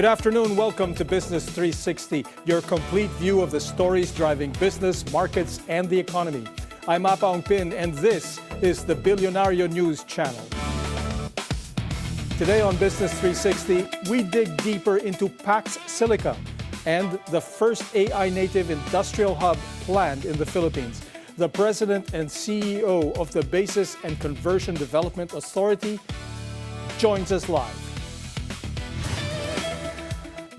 Good afternoon. Welcome to Business 360, your complete view of the stories driving business, markets, and the economy. I'm Apa Ongpin, and this is the Bilyonaryo News Channel. Today on Business 360, we dig deeper into Pax Silica and the first AI-native industrial hub planned in the Philippines. The president and CEO of the Basis and Conversion Development Authority joins us live.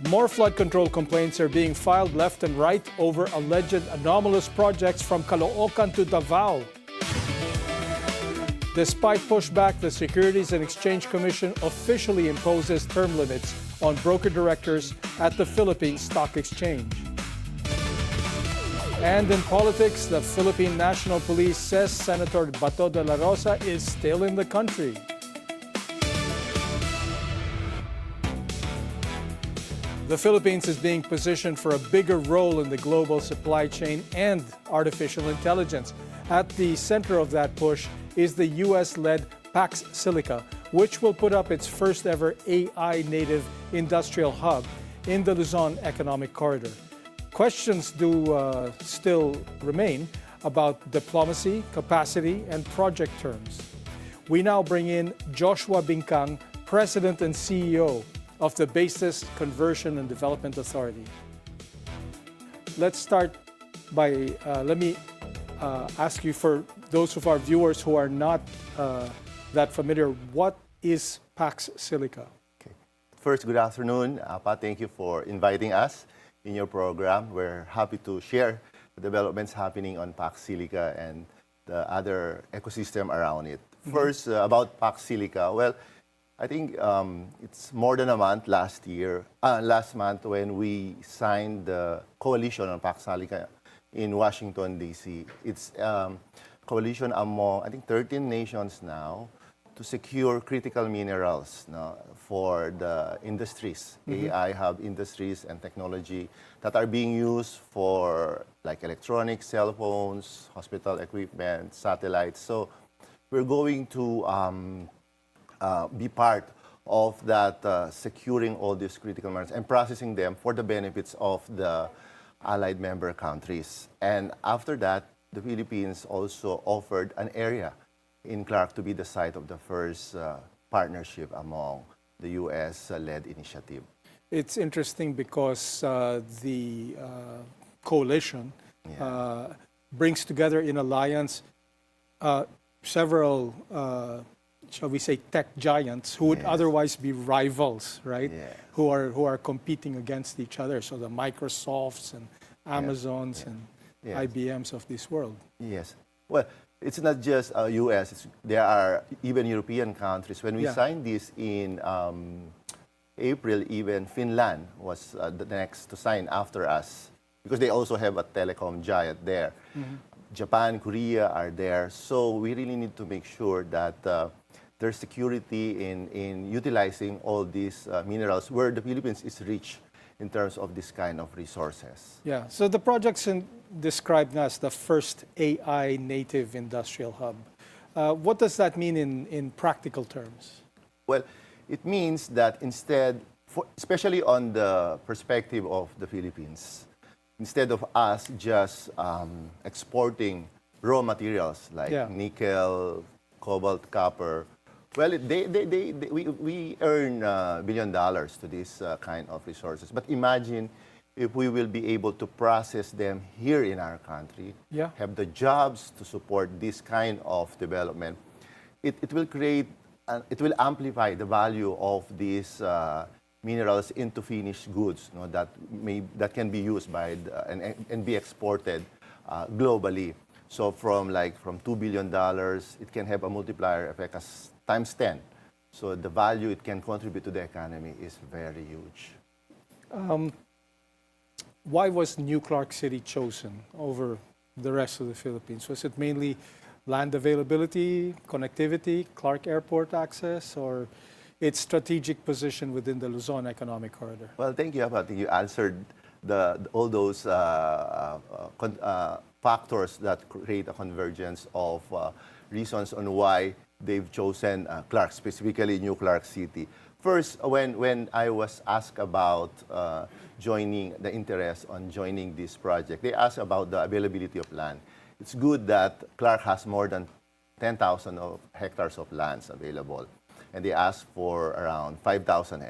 More flood control complaints are being filed left and right over alleged anomalous projects from Caloocan to Davao. Despite pushback, the Securities and Exchange Commission officially imposes term limits on broker directors at the Philippine Stock Exchange. And in politics, the Philippine National Police says Senator Dela Rosa is still in the country. The Philippines is being positioned for a bigger role in the global supply chain and artificial intelligence. At the center of that push is the US-led Pax Silica, which will put up its first ever AI-native industrial hub in the Luzon Economic Corridor. Questions do still remain about diplomacy, capacity, and project terms. We now bring in Joshua Bincang, President and CEO of the Basis Conversion and Development Authority. Let's start by, let me ask you, for those of our viewers who are not that familiar, what is Pax Silica? Okay. First, good afternoon, Apa. Thank you for inviting us in your program. We're happy to share the developments happening on Pax Silica and the other ecosystem around it. First, about Pax Silica. Well, I think it's more than a month last month when we signed the coalition on Pax Silica in Washington, D.C. It's a coalition among, I think, 13 nations now to secure critical minerals for the industries, AI hub industries and technology that are being used for like electronics, cell phones, hospital equipment, satellites. So we're going to be part of that securing all these critical minerals and processing them for the benefits of the allied member countries. And after that, the Philippines also offered an area in Clark to be the site of the first partnership among the US-led initiative. It's interesting because the coalition brings together in alliance several shall we say, tech giants who would otherwise be rivals, right? Yes. Who are competing against each other. So the Microsofts and Amazons and IBMs of this world. Yes. Well, it's not just US. There are even European countries. When we signed this in April, even Finland was the next to sign after us because they also have a telecom giant there. Japan, Korea are there. So we really need to make sure that there's security in utilizing all these minerals where the Philippines is rich in terms of this kind of resources. Yeah, so the project's described as the first AI native industrial hub. What does that mean in practical terms? Well, it means that instead, especially on the perspective of the Philippines, instead of us just exporting raw materials like nickel, cobalt, copper, well, we earn $1 billion to this kind of resources. But imagine if we will be able to process them here in our country, have the jobs to support this kind of development. It will create, it will amplify the value of these minerals into finished goods that can be used by and be exported globally. So from $2 billion, it can have a multiplier effect as times 10. So the value it can contribute to the economy is very huge. Why was New Clark City chosen over the rest of the Philippines? Was it mainly land availability, connectivity, Clark Airport access, or its strategic position within the Luzon Economic Corridor? Well, thank you. I think you answered all those factors that create a convergence of reasons on why they've chosen Clark, specifically New Clark City. First, when I was asked about joining, the interest on joining this project, they asked about the availability of land. It's good that Clark has more than 10,000 of hectares of lands available, and they asked for around 5,000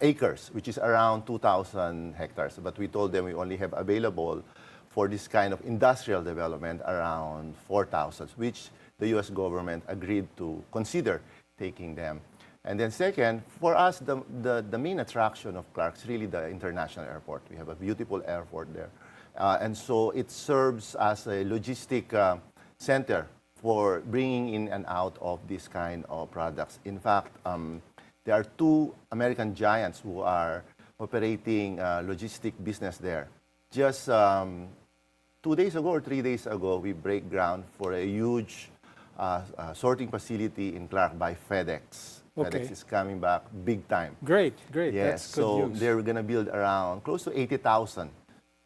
acres, which is around 2,000 hectares. But we told them we only have available for this kind of industrial development around 4,000, which the U.S. government agreed to consider taking them. And then second, for us, the main attraction of Clark is really the international airport. We have a beautiful airport there. And so it serves as a logistic center for bringing in and out of this kind of products. In fact, there are two American giants who are operating logistic business there. Just 2 days ago or 3 days ago, we break ground for a huge sorting facility in Clark by FedEx. Okay. FedEx is coming back big time. Great. Yes, That's good so news. they're going to build around close to 80,000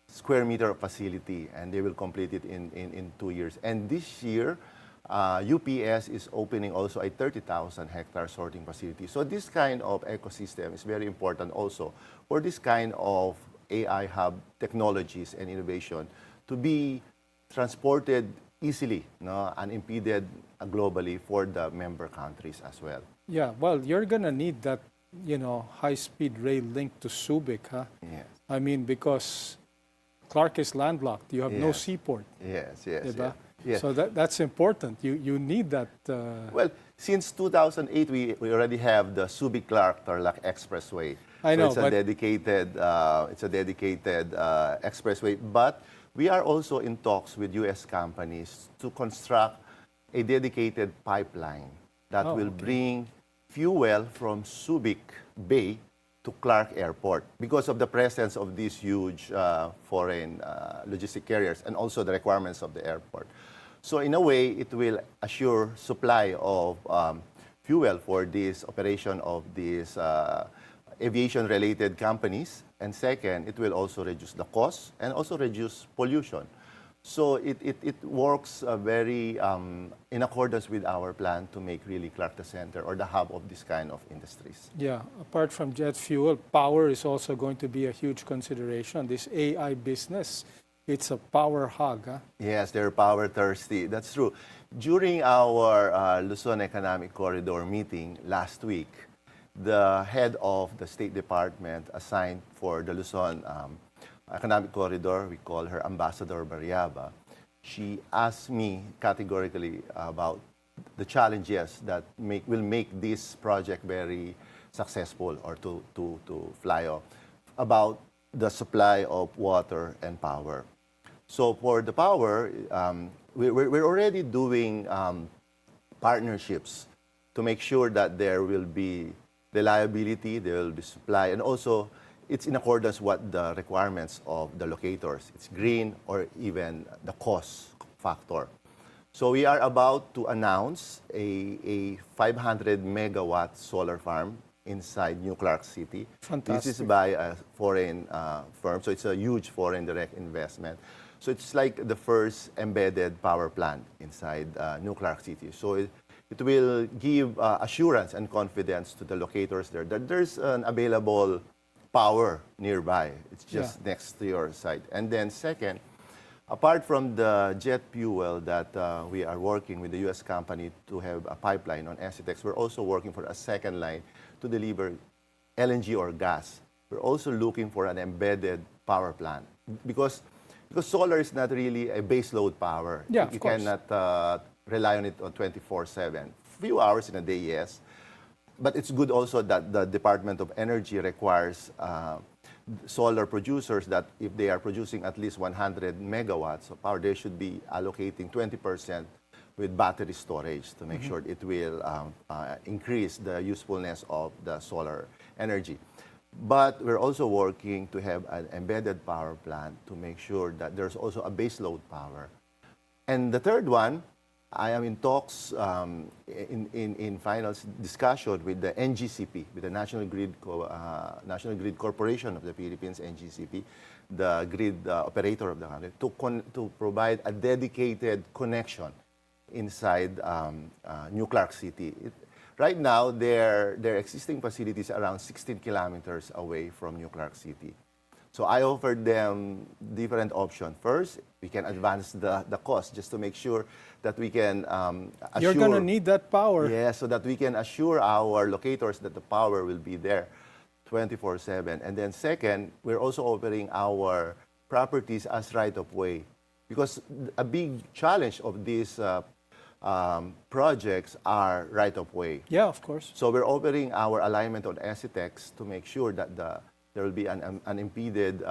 square meter of facility, and they will complete it in 2 years. And this year, UPS is opening also a 30,000 hectare sorting facility. So this kind of ecosystem is very important also for this kind of AI hub technologies and innovation to be transported easily, unimpeded globally for the member countries as well. Yeah, well, you're going to need that, high-speed rail link to Subic, huh? Yes. I mean, because Clark is landlocked. You have no Yes. seaport. Yes. Yes. So that's important. You need that. Well, since 2008, we already have the Subic-Clark-Tarlac Expressway. I know, so it's a dedicated expressway. But we are also in talks with U.S. companies to construct a dedicated pipeline that will bring fuel from Subic Bay to Clark Airport because of the presence of these huge foreign logistic carriers and also the requirements of the airport. So in a way, it will assure supply of fuel for this operation of these aviation-related companies. And second, it will also reduce the cost and also reduce pollution. So it works very in accordance with our plan to make really Clark the center or the hub of this kind of industries. Yeah, apart from jet fuel, power is also going to be a huge consideration. This AI business, it's a power hog, huh? Yes, they're power thirsty. That's true. During our Luzon Economic Corridor meeting last week, the head of the State Department assigned for the Luzon Economic Corridor, we call her Ambassador Barriaba, she asked me categorically about the challenges that will make this project very successful or to fly off, about the supply of water and power. So for the power, we're already doing partnerships to make sure that there will be reliability, there will be supply, and also it's in accordance what the requirements of the locators. It's green or even the cost factor. So we are about to announce a 500 megawatt solar farm inside New Clark City. Fantastic. This is by a foreign firm, so it's a huge foreign direct investment. So it's like the first embedded power plant inside New Clark City. So it will give assurance and confidence to the locators there that there's an available power nearby. It's just next to your site. And then second, apart from the jet fuel that we are working with the U.S. company to have a pipeline on Esitex, we're also working for a second line to deliver LNG or gas. We're also looking for an embedded power plant because solar is not really a base load power. Yeah, you of course. cannot rely on it on 24/7. Few hours in a day, yes. But it's good also that the Department of Energy requires solar producers that if they are producing at least 100 megawatts of power, they should be allocating 20% with battery storage to make sure it will increase the usefulness of the solar energy. But we're also working to have an embedded power plant to make sure that there's also a base load power. And the third one, I am in talks in final discussion with the NGCP, with the National Grid Corporation of the Philippines, NGCP, the grid operator of the country, to provide a dedicated connection inside New Clark City. right now, their existing facilities are around 16 kilometers away from New Clark City. So I offered them different options. First, we can advance the cost just to make sure that we can assure... You're going to need that power. Yeah, so that we can assure our locators that the power will be there 24/7. And then second, we're also offering our properties as right-of-way. Because a big challenge of these projects are right-of-way. Yeah, of course. So we're offering our alignment on SETEX to make sure that there will be an unimpeded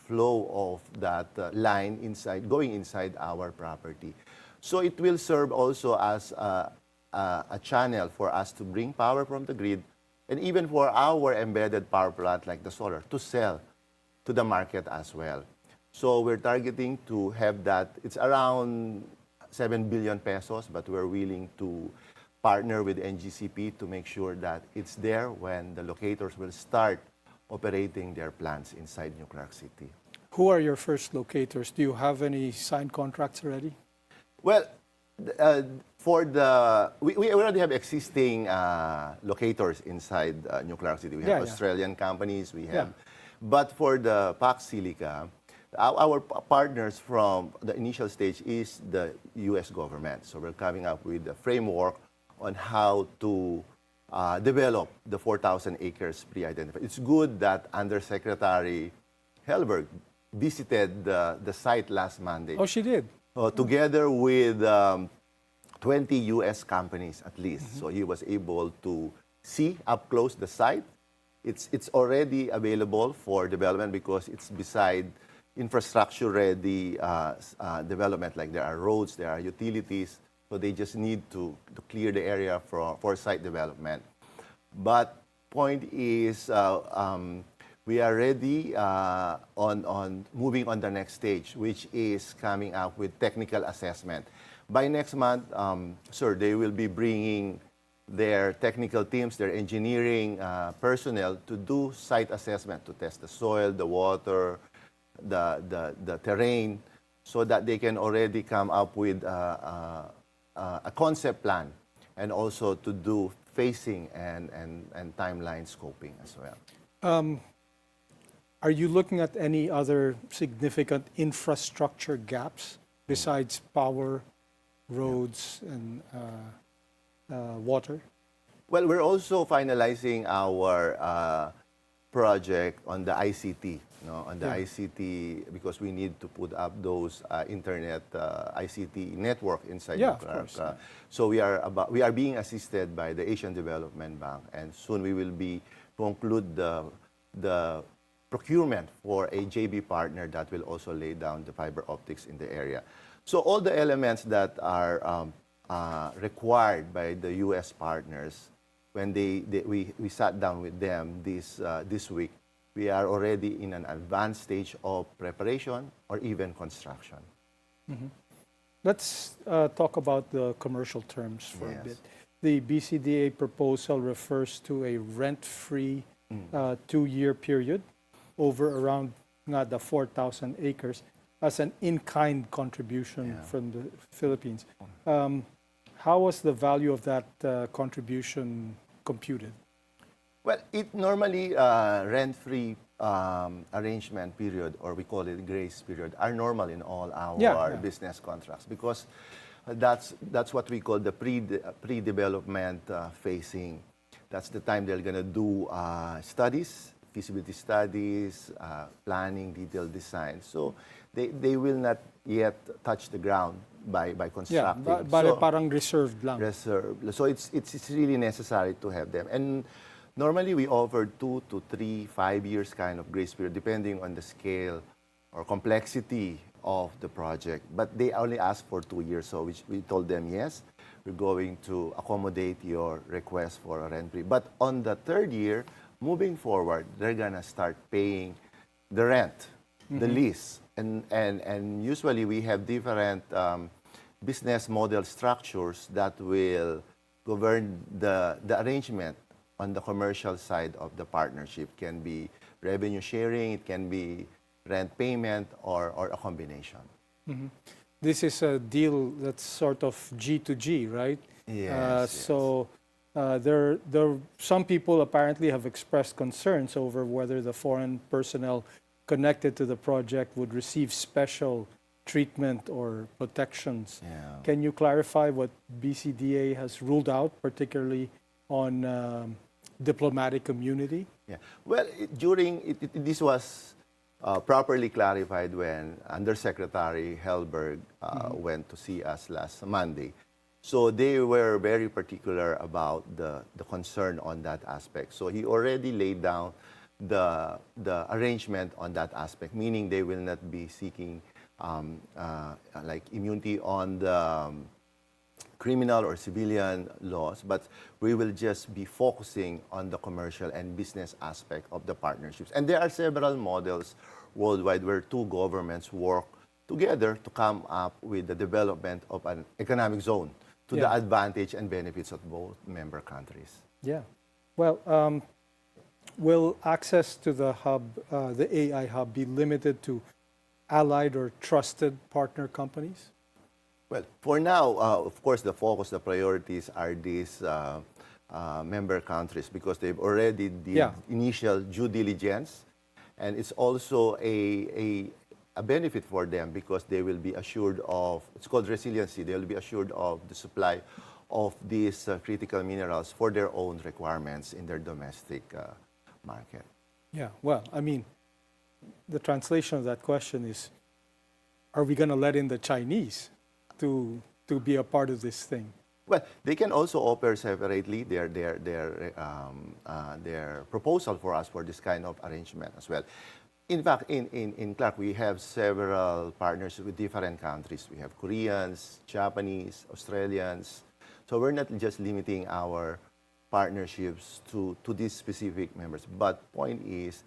flow of that line going inside our property. So it will serve also as a channel for us to bring power from the grid, and even for our embedded power plant like the solar to sell to the market as well. So we're targeting to have that. It's around 7 billion pesos, but we're willing to partner with NGCP to make sure that it's there when the locators will start operating their plants inside New Clark City. Who are your first locators? Do you have any signed contracts already? Well, we already have existing locators inside New Clark City. We have Australian companies, but for the Pax Silica, our partners from the initial stage is the U.S. government. So we're coming up with a framework on how to develop the 4,000 acres pre-identified. It's good that Undersecretary Helberg visited the site last Monday. Oh, she did? Together with 20 U.S. companies at least. So he was able to see up close the site. It's already available for development because it's beside infrastructure-ready development. Like there are roads, there are utilities, so they just need to clear the area for site development. But point is, we are ready on moving on the next stage, which is coming up with technical assessment. By next month, sir, they will be bringing their technical teams, their engineering personnel to do site assessment, to test the soil, the water, the terrain, so that they can already come up with a concept plan, and also to do phasing and timeline scoping as well. Are you looking at any other significant infrastructure gaps besides power, roads, and water? Well, we're also finalizing our project on the ICT. On the ICT, because we need to put up those internet ICT network inside New Clark. So we are being assisted by the Asian Development Bank, and soon we will be conclude the procurement for a JV partner that will also lay down the fiber optics in the area. So all the elements that are required by the U.S. partners, when we sat down with them this week, we are already in an advanced stage of preparation or even construction. Let's talk about the commercial terms for a bit. The BCDA proposal refers to a rent-free 2-year period over around the 4,000 acres as an in-kind contribution from the Philippines. How was the value of that contribution computed? Well, it normally rent-free arrangement period, or we call it grace period, are normal in all our business contracts, because that's what we call the pre-development phasing. That's the time they're going to do studies, feasibility studies, planning, detailed design. So they will not yet touch the ground by constructing. But parang reserved lang. Reserved. So it's really necessary to have them. And normally, we offer 2 to 3, 5 years kind of grace period, depending on the scale or complexity of the project. But they only ask for 2 years, so we told them, yes, we're going to accommodate your request for a rent-free. But on the 3rd year, moving forward, they're gonna start paying the rent, the lease. And usually, we have different business model structures that will govern the arrangement on the commercial side of the partnership. Can be revenue sharing, it can be rent payment, or a combination. This is a deal that's sort of G to G, right? Yes. So Some people apparently have expressed concerns over whether the foreign personnel connected to the project would receive special treatment or protections. Yeah. Can you clarify what BCDA has ruled out, particularly on diplomatic immunity? Yeah. Well, this was properly clarified when Undersecretary Helberg went to see us last Monday. So they were very particular about the concern on that aspect. So he already laid down the arrangement on that aspect, meaning they will not be seeking like immunity on the criminal or civilian laws, but we will just be focusing on the commercial and business aspect of the partnerships. And there are several models worldwide where two governments work together to come up with the development of an economic zone to the advantage and benefits of both member countries. Yeah. Well, will access to the hub, the AI hub, be limited to allied or trusted partner companies? Well, for now, of course, the focus, the priorities are these member countries because they've already did initial due diligence, and it's also a benefit for them because they will be assured of, it's called resiliency, they will be assured of the supply of these critical minerals for their own requirements in their domestic market. Yeah, well, I mean, the translation of that question is, are we going to let in the Chinese to be a part of this thing? Well, they can also offer separately their proposal for us for this kind of arrangement as well. In fact, in Clark, we have several partners with different countries. We have Koreans, Japanese, Australians. So we're not just limiting our partnerships to these specific members. But point is,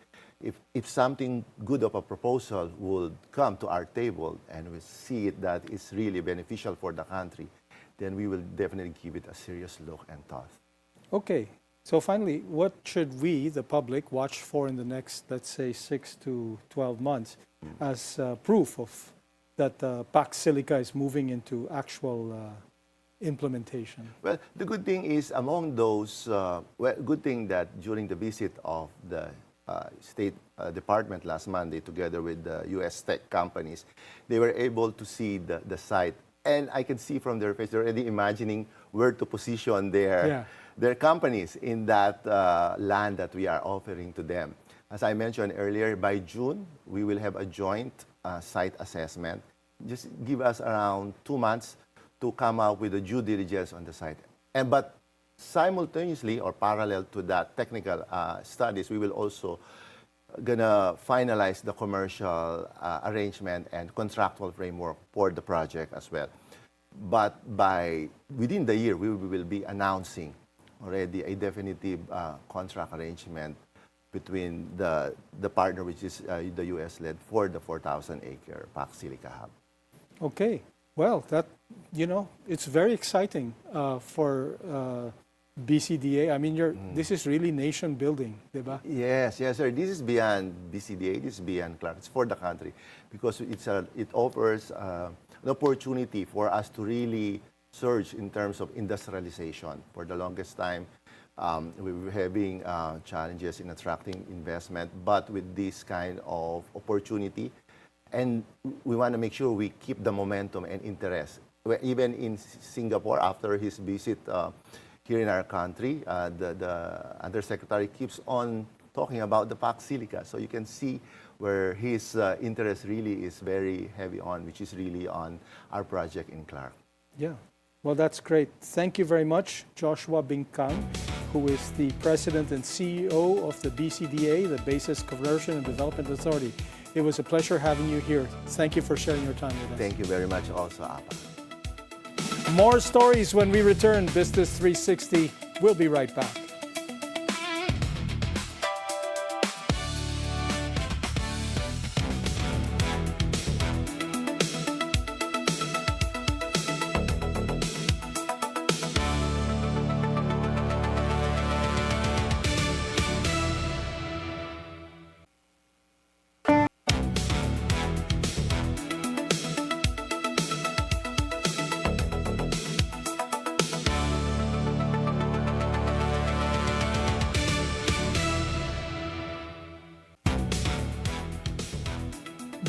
if something good of a proposal would come to our table and we see it that it's really beneficial for the country, then we will definitely give it a serious look and thought. Okay. So finally, what should we, the public, watch for in the next, let's say, 6 to 12 months as proof of that Pax Silica is moving into actual implementation? Well, the good thing is among those, good thing that during the visit of the State Department last Monday together with the U.S. tech companies, they were able to see the site. And I can see from their face, they're already imagining where to position their companies in that land that we are offering to them. As I mentioned earlier, by June, we will have a joint site assessment. Just give us around 2 months to come up with a due diligence on the site. But simultaneously or parallel to that technical studies, we will also gonna finalize the commercial arrangement and contractual framework for the project as well. But within the year, we will be announcing already a definitive contract arrangement between the partner, which is the U.S.-led, for the 4,000-acre Pax Silica hub. Okay. Well, that, it's very exciting for BCDA. I mean, this is really nation building, diba? Yes, sir. This is beyond BCDA. This is beyond Clark. It's for the country because it offers an opportunity for us to really surge in terms of industrialization. For the longest time, we were having challenges in attracting investment, but with this kind of opportunity, and we want to make sure we keep the momentum and interest. Even in Singapore, after his visit here in our country, the Undersecretary keeps on talking about the Pax Silica. So you can see where his interest really is very heavy on, which is really on our project in Clark. Yeah. Well, that's great. Thank you very much, Joshua Bingkang, who is the President and CEO of the BCDA, the Basis Conversion and Development Authority. It was a pleasure having you here. Thank you for sharing your time with us. Thank you very much also, Apa. More stories when we return. Business 360. We'll be right back.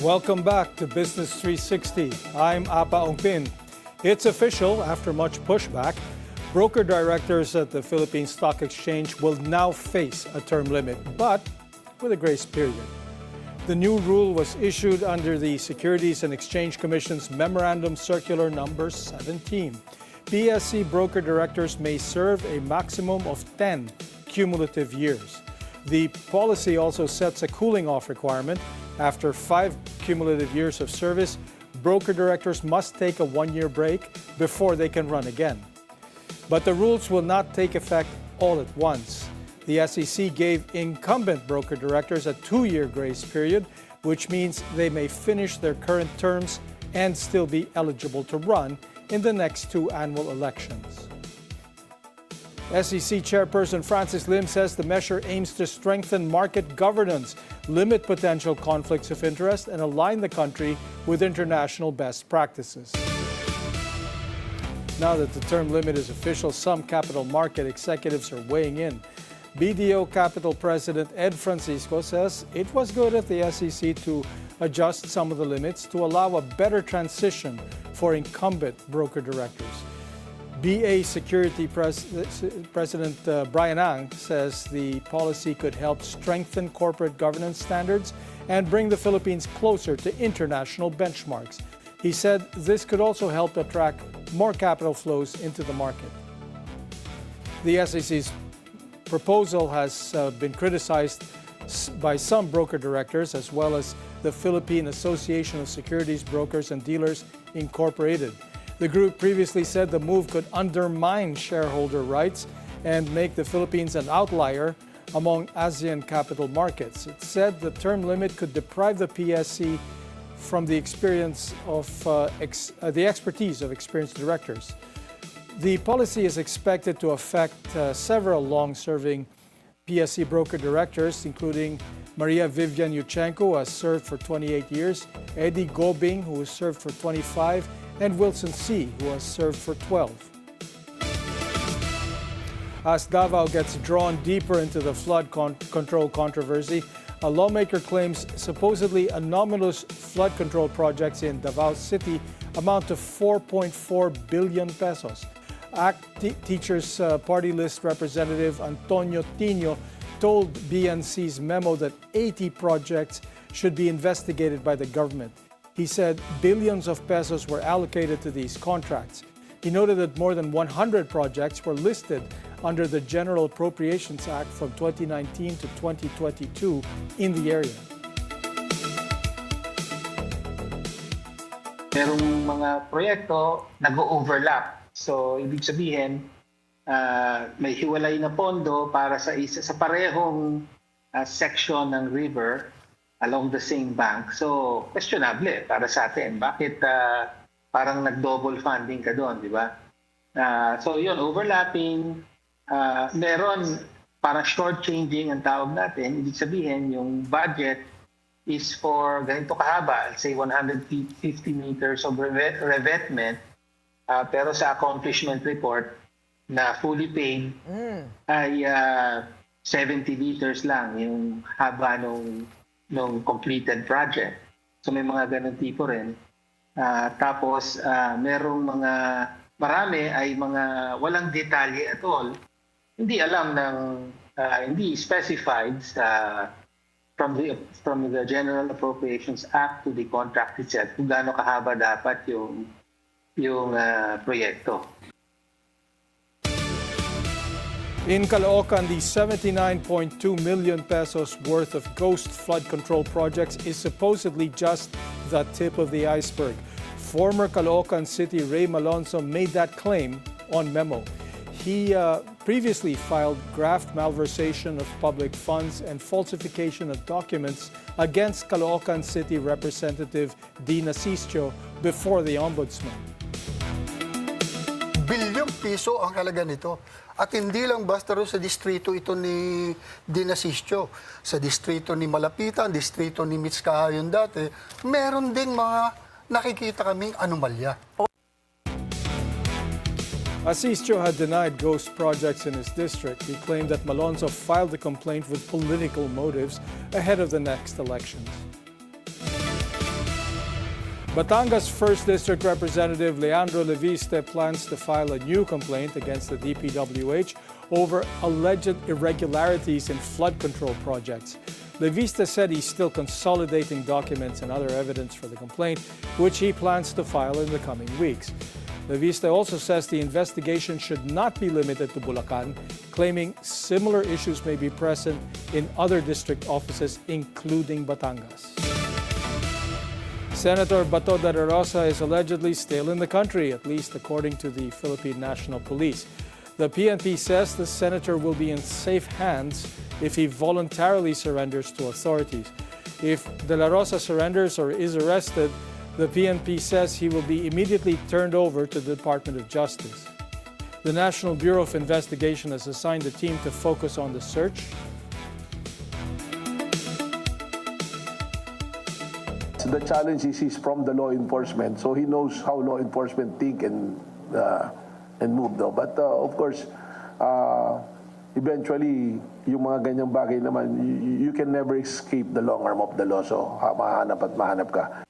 Welcome back to Business 360. I'm Apa Ongpin. It's official after much pushback. Broker directors at the Philippine Stock Exchange will now face a term limit, but with a grace period. The new rule was issued under the Securities and Exchange Commission's Memorandum Circular Number 17. PSC broker directors may serve a maximum of 10 cumulative years. The policy also sets a cooling-off requirement. After 5 cumulative years of service, broker directors must take a 1-year break before they can run again. But the rules will not take effect all at once. The SEC gave incumbent broker directors a 2-year grace period, which means they may finish their current terms and still be eligible to run in the next 2 annual elections. SEC Chairperson Francis Lim says the measure aims to strengthen market governance, limit potential conflicts of interest, and align the country with international best practices. Now that the term limit is official, some capital market executives are weighing in. BDO Capital President Ed Francisco says it was good of the SEC to adjust some of the limits to allow a better transition for incumbent broker directors. BA Security President Brian Ang says the policy could help strengthen corporate governance standards and bring the Philippines closer to international benchmarks. He said this could also help attract more capital flows into the market. The SEC's proposal has been criticized by some broker directors as well as the Philippine Association of Securities Brokers and Dealers Incorporated. The group previously said the move could undermine shareholder rights and make the Philippines an outlier among ASEAN capital markets. It said the term limit could deprive the PSC from the expertise of experienced directors. The policy is expected to affect several long-serving PSC broker directors, including Maria Vivian Yuchenko, who has served for 28 years, Eddie Gobing, who has served for 25, and Wilson C., who has served for 12. As Davao gets drawn deeper into the flood control controversy, a lawmaker claims supposedly anomalous flood control projects in Davao City amount to 4.4 billion pesos. ACT Teachers Party List Representative Antonio Tino told BNC's memo that 80 projects should be investigated by the government. He said billions of pesos were allocated to these contracts. He noted that more than 100 projects were listed under the General Appropriations Act from 2019 to 2022 in the area. Merong mga proyekto nag-overlap. So, ibig sabihin, may hiwalay na pondo para sa parehong section ng river along the same bank. So, questionable para sa atin. Bakit parang nag-double funding ka doon, di ba? So, yun, overlapping. Meron parang short-changing ang tawag natin. Ibig sabihin, yung budget is for ganito kahaba, let's say 150 meters of revetment. Pero sa accomplishment report na fully paid ay 70 meters lang yung haba nung completed project. So may mga ganun tipo rin. Tapos merong marami ay mga walang detalye at all. Hindi alam hindi specified from the General Appropriations Act to the contract itself kung gaano kahaba dapat yung proyekto. In Caloocan, the 79.2 million pesos worth of ghost flood control projects is supposedly just the tip of the iceberg. Former Caloocan City Ray Malonzo made that claim on memo. He previously filed graft malversation of public funds and falsification of documents against Caloocan City Representative Dina Sischo before the Ombudsman. Bilyong piso ang halaga nito. At hindi lang basta rin sa distrito ito ni Dina Sischo. Sa distrito ni Malapitan, distrito ni Mitz Kahayon dati, meron ding mga nakikita kaming anomalya. Sischo had denied ghost projects in his district. He claimed that Malonzo filed the complaint with political motives ahead of the next elections. Batangas 1st District Representative Leandro Leviste plans to file a new complaint against the DPWH over alleged irregularities in flood control projects. Leviste said he's still consolidating documents and other evidence for the complaint, which he plans to file in the coming weeks. Leviste also says the investigation should not be limited to Bulacan, claiming similar issues may be present in other district offices, including Batangas. Senator Bato Dela Rosa is allegedly still in the country, at least according to the Philippine National Police. The PNP says the senator will be in safe hands if he voluntarily surrenders to authorities. If Dela Rosa surrenders or is arrested, the PNP says he will be immediately turned over to the Department of Justice. The National Bureau of Investigation has assigned a team to focus on the search. The challenge is he's from the law enforcement, so he knows how law enforcement think and move, though. But of course, eventually, yung mga ganyang bagay naman, you can never escape the long arm of the law. So mahanap at mahanap ka.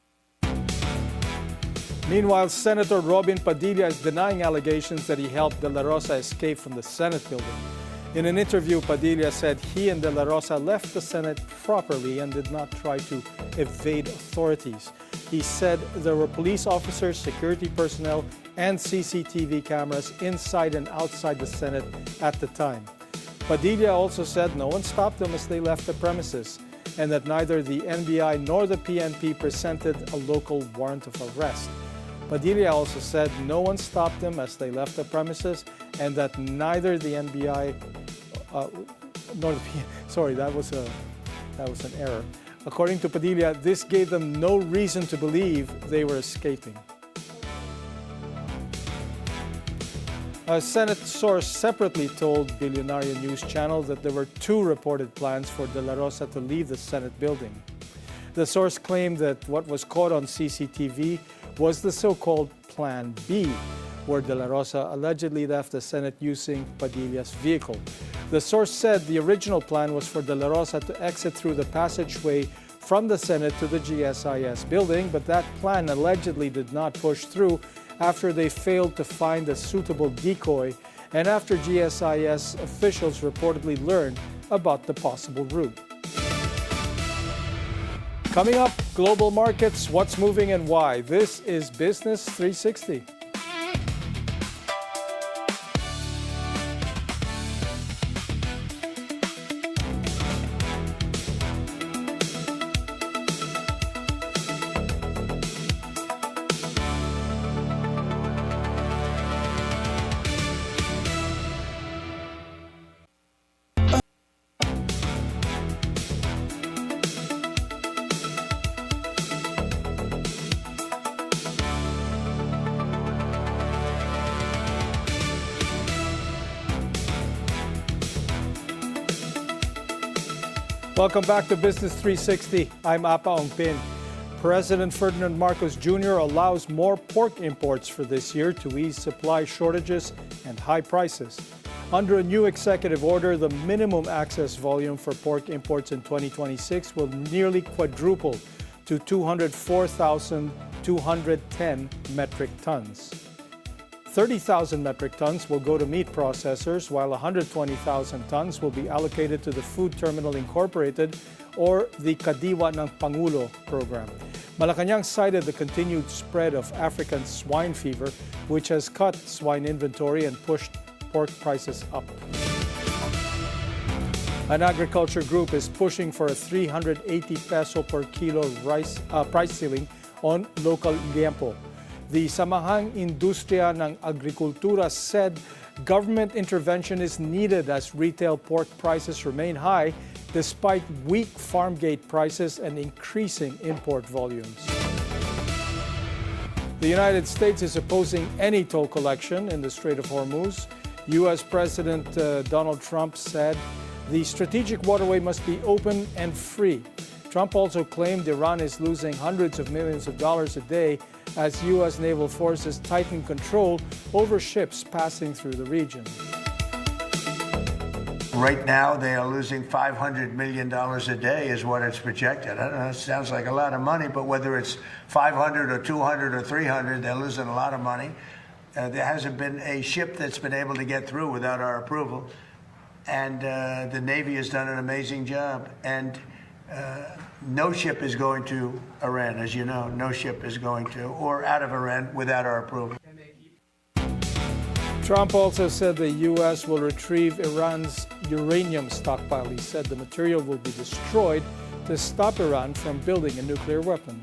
Meanwhile, Senator Robin Padilla is denying allegations that he helped Dela Rosa escape from the Senate building. In an interview, Padilla said he and Dela Rosa left the Senate properly and did not try to evade authorities. He said there were police officers, security personnel, and CCTV cameras inside and outside the Senate at the time. Padilla also said no one stopped them as they left the premises, and that neither the NBI nor the PNP presented a local warrant of arrest. Padilla also said no one stopped them as they left the premises, and that neither the NBI nor the PNP. Sorry, that was an error. According to Padilla, this gave them no reason to believe they were escaping. A Senate source separately told Bilyonaryo News Channel that there were two reported plans for Dela Rosa to leave the Senate building. The source claimed that what was caught on CCTV was the so-called Plan B, where Dela Rosa allegedly left the Senate using Padilla's vehicle. The source said the original plan was for Dela Rosa to exit through the passageway from the Senate to the GSIS building, but that plan allegedly did not push through after they failed to find a suitable decoy and after GSIS officials reportedly learned about the possible route. Coming up, global markets, what's moving and why. This is Business 360. Welcome back to Business 360. I'm Apa Ongpin. President Ferdinand Marcos Jr. allows more pork imports for this year to ease supply shortages and high prices. Under a new executive order, the minimum access volume for pork imports in 2026 will nearly quadruple to 204,210 metric tons. 30,000 metric tons will go to meat processors, while 120,000 tons will be allocated to the Food Terminal Incorporated or the Kadiwa ng Pangulo program. Malacanang cited the continued spread of African swine fever, which has cut swine inventory and pushed pork prices up. An agriculture group is pushing for a 380 peso per kilo price ceiling on local liempo. The Samahang Industriya ng Agrikultura said government intervention is needed as retail pork prices remain high despite weak farm gate prices and increasing import volumes. The United States is opposing any toll collection in the Strait of Hormuz. U.S. President Donald Trump said the strategic waterway must be open and free. Trump also claimed Iran is losing hundreds of millions of dollars a day as U.S. naval forces tighten control over ships passing through the region. Right now, they are losing $500 million a day is what it's projected. I don't know, it sounds like a lot of money, but whether it's 500 or 200 or 300, they're losing a lot of money. There hasn't been a ship that's been able to get through without our approval. And the Navy has done an amazing job. And no ship is going to Iran, as you know. No ship is going to, or out of Iran without our approval. Trump also said the U.S. will retrieve Iran's uranium stockpile. He said the material will be destroyed to stop Iran from building a nuclear weapon.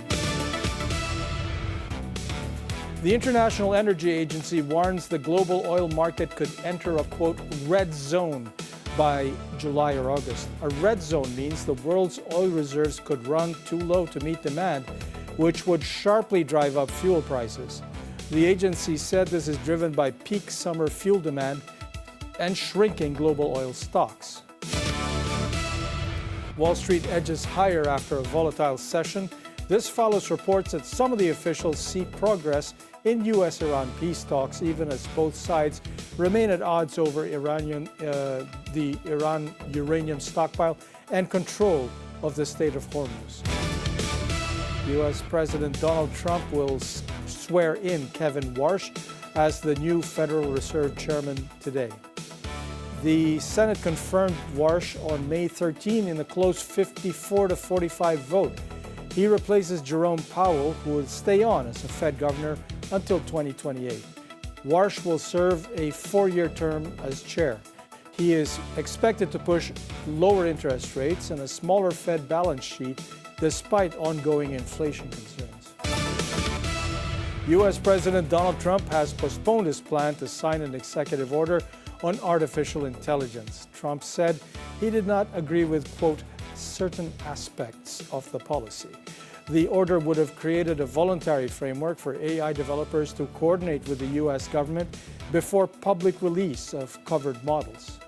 The International Energy Agency warns the global oil market could enter a, quote, red zone by July or August. A red zone means the world's oil reserves could run too low to meet demand, which would sharply drive up fuel prices. The agency said this is driven by peak summer fuel demand and shrinking global oil stocks. Wall Street edges higher after a volatile session. This follows reports that some of the officials see progress in U.S.-Iran peace talks, even as both sides remain at odds over the Iran uranium stockpile and control of the Strait of Hormuz. U.S. President Donald Trump will swear in Kevin Warsh as the new Federal Reserve Chairman today. The Senate confirmed Warsh on May 13 in a close 54-45 vote. He replaces Jerome Powell, who will stay on as a Fed governor until 2028. Warsh will serve a 4-year term as chair. He is expected to push lower interest rates and a smaller Fed balance sheet despite ongoing inflation concerns. U.S. President Donald Trump has postponed his plan to sign an executive order on artificial intelligence. Trump said he did not agree with, quote, certain aspects of the policy. The order would have created a voluntary framework for AI developers to coordinate with the U.S. government before public release of covered models.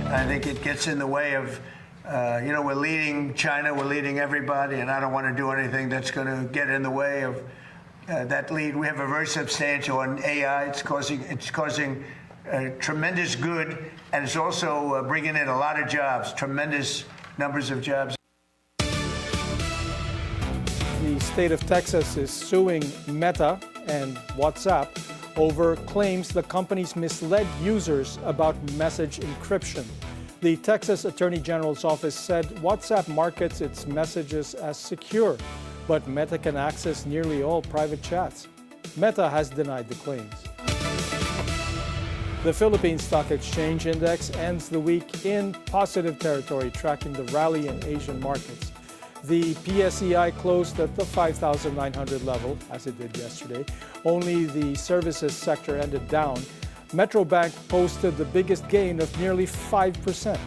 I think it gets in the way of, we're leading China, we're leading everybody, and I don't want to do anything that's going to get in the way of that lead. We have a very substantial on AI. It's causing tremendous good, and it's also bringing in a lot of jobs, tremendous numbers of jobs. The state of Texas is suing Meta and WhatsApp over claims the companies misled users about message encryption. The Texas Attorney General's office said WhatsApp markets its messages as secure, but Meta can access nearly all private chats. Meta has denied the claims. The Philippine Stock Exchange Index ends the week in positive territory, tracking the rally in Asian markets. The PSEI closed at the 5,900 level, as it did yesterday. Only the services sector ended down. Metrobank posted the biggest gain of nearly 5%.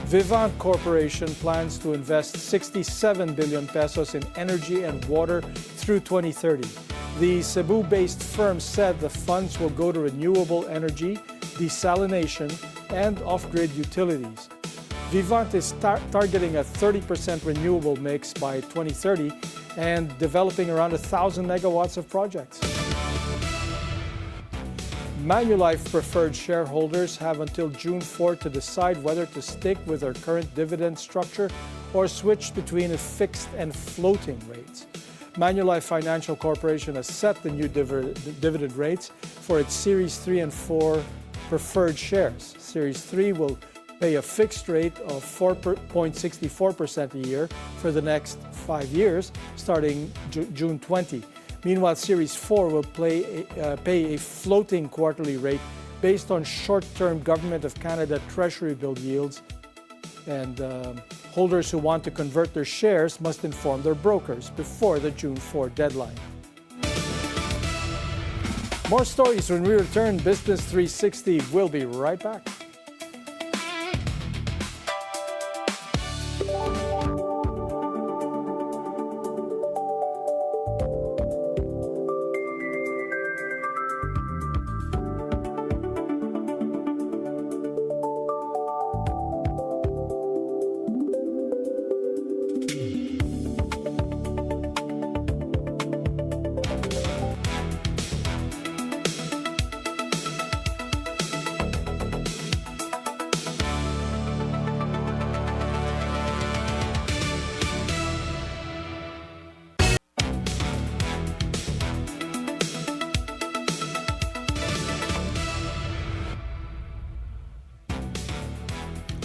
Vivant Corporation plans to invest 67 billion pesos in energy and water through 2030. The Cebu-based firm said the funds will go to renewable energy, desalination, and off-grid utilities. Vivant is targeting a 30% renewable mix by 2030 and developing around 1,000 megawatts of projects. Manulife preferred shareholders have until June 4 to decide whether to stick with their current dividend structure or switch between a fixed and floating rates. Manulife Financial Corporation has set the new dividend rates for its Series 3 and 4 preferred shares. Series 3 will pay a fixed rate of 4.64% a year for the next 5 years, starting June 20. Meanwhile, Series 4 will pay a floating quarterly rate based on short-term Government of Canada Treasury bill yields, and holders who want to convert their shares must inform their brokers before the June 4 deadline. More stories when we return. Business 360 will be right back.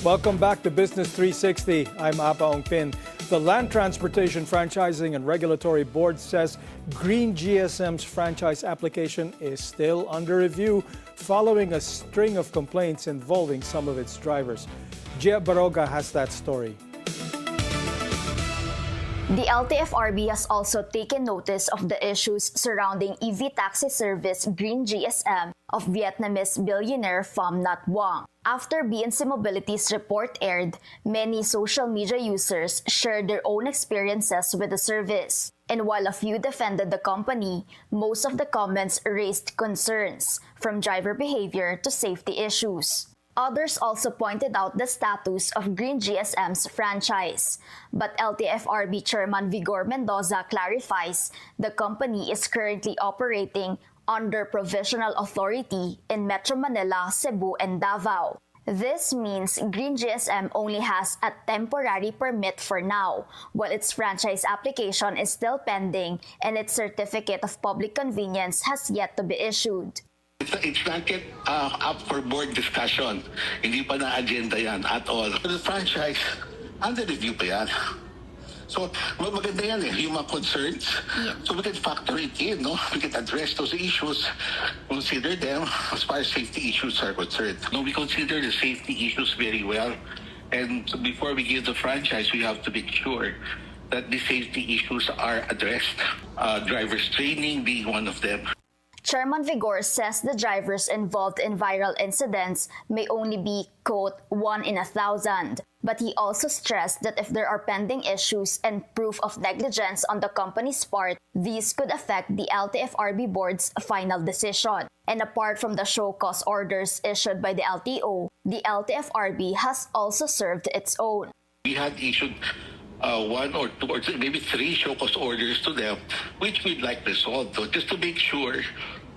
Welcome back to Business 360. I'm Apa Ongpin. The Land Transportation Franchising and Regulatory Board says Green GSM's franchise application is still under review following a string of complaints involving some of its drivers. Gia Baroga has that story. The LTFRB has also taken notice of the issues surrounding EV taxi service Green GSM of Vietnamese billionaire Pham Nhat Vuong. After BNC Mobility's report aired, many social media users shared their own experiences with the service. And while a few defended the company, most of the comments raised concerns, from driver behavior to safety issues. Others also pointed out the status of Green GSM's franchise. But LTFRB Chairman Vigor Mendoza clarifies the company is currently operating under provisional authority in Metro Manila, Cebu, and Davao. This means Green GSM only has a temporary permit for now, while its franchise application is still pending and its certificate of public convenience has yet to be issued. It's not yet up for board discussion. Hindi pa na-agenda yan at all. The franchise, under review pa yan. So, maganda yan yung mga concerns. Yeah. So we can factor it in, no? We can address those issues, consider them as far as safety issues are concerned. No, we consider the safety issues very well. And before we give the franchise, we have to make sure that the safety issues are addressed. Driver's training being one of them. Chairman Vigor says the drivers involved in viral incidents may only be, quote, 1 in 1,000. But he also stressed that if there are pending issues and proof of negligence on the company's part, these could affect the LTFRB board's final decision. And apart from the show cause orders issued by the LTO, the LTFRB has also served its own. We had issued 1 or 2 or maybe 3 show cause orders to them, which we'd like resolved, so just to make sure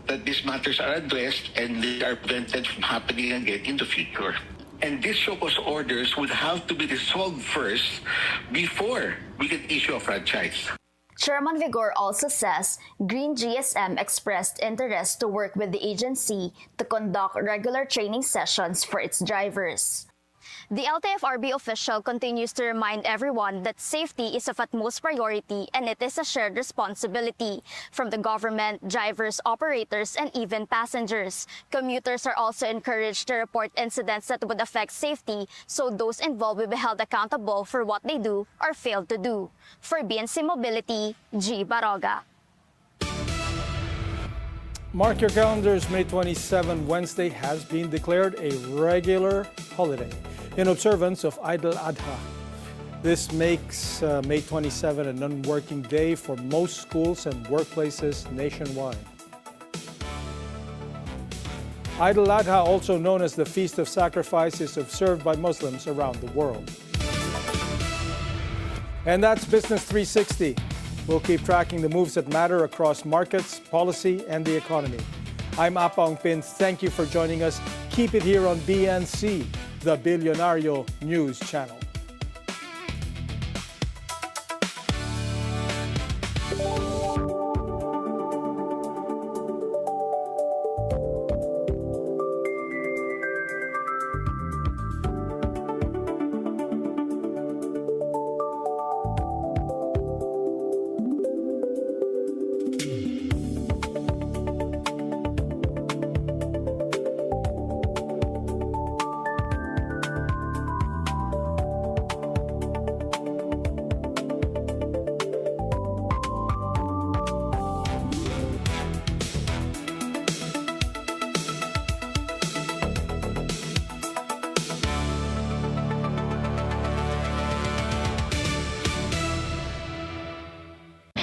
that these matters are addressed and they are prevented from happening again in the future. And these show cause orders would have to be resolved first before we can issue a franchise. Chairman Vigor also says Green GSM expressed interest to work with the agency to conduct regular training sessions for its drivers. The LTFRB official continues to remind everyone that safety is of utmost priority and it is a shared responsibility from the government, drivers, operators, and even passengers. Commuters are also encouraged to report incidents that would affect safety so those involved will be held accountable for what they do or fail to do. For BNC Mobility, G. Baroga. Mark your calendars, May 27, Wednesday has been declared a regular holiday in observance of Eid al-Adha. This makes May 27 a non-working day for most schools and workplaces nationwide. Eid al-Adha, also known as the Feast of Sacrifice, is observed by Muslims around the world. And that's Business 360. We'll keep tracking the moves that matter across markets, policy, and the economy. I'm Apa Ongpin. Thank you for joining us. Keep it here on BNC, the Bilyonaryo News Channel.